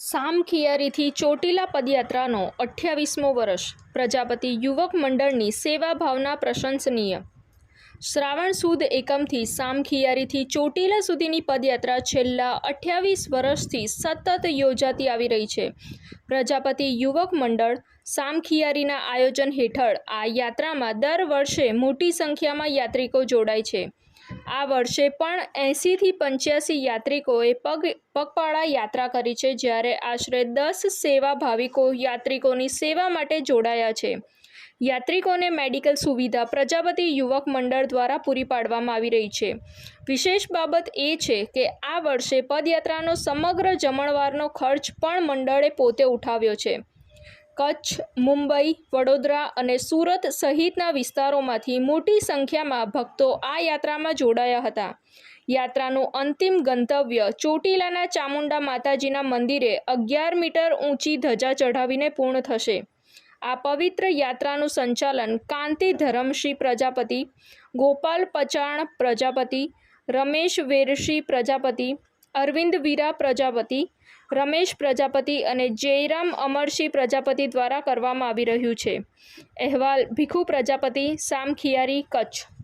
સામખિયારીથી ચોટીલા પદયાત્રાનો 28મો વર્ષ। પ્રજાપતિ યુવક મંડળની સેવા ભાવના પ્રશંસનીય। શ્રાવણ સુદ એકમથી સામખિયારીથી ચોટીલા સુધીની પદયાત્રા છેલ્લા 28 વર્ષથી સતત યોજાતી આવી રહી છે। પ્રજાપતિ યુવક મંડળ સામખિયારીના આયોજન હેઠળ આ યાત્રામાં દર વર્ષે મોટી સંખ્યામાં યાત્રિકો જોડાય છે। આ વર્ષે પણ 80થી 85 યાત્રિકોએ પગપાળા યાત્રા કરી છે, જ્યારે આશરે 10 સેવા ભાવિકો યાત્રિકોની સેવા માટે જોડાયા છે। યાત્રિકોને મેડિકલ સુવિધા પ્રજાપતિ યુવક મંડળ દ્વારા પૂરી પાડવામાં આવી રહી છે। વિશેષ બાબત એ છે કે આ વર્ષે પદયાત્રાનો સમગ્ર જમણવારનો ખર્ચ પણ મંડળે પોતે ઉઠાવ્યો છે। કચ્છ, મુંબઈ, વડોદરા અને સુરત સહિતના વિસ્તારોમાંથી મોટી સંખ્યામાં ભક્તો આ યાત્રામાં જોડાયા હતા। યાત્રાનું અંતિમ ગંતવ્ય ચોટીલાના ચામુંડા માતાજીના મંદિરે 11 મીટર ઊંચી ધજા ચઢાવીને પૂર્ણ થશે। આ પવિત્ર યાત્રાનું સંચાલન કાંતિ ધરમશ્રી પ્રજાપતિ, ગોપાલ પચાણ પ્રજાપતિ, રમેશ વેરશી પ્રજાપતિ, અરવિંદ વીરા પ્રજાપતિ, રમેશ પ્રજાપતિ અને જયરામ અમરસિંહ પ્રજાપતિ દ્વારા કરવામાં આવી રહ્યું છે। અહેવાલ ભીખુ પ્રજાપતિ, સામખિયારી, કચ્છ।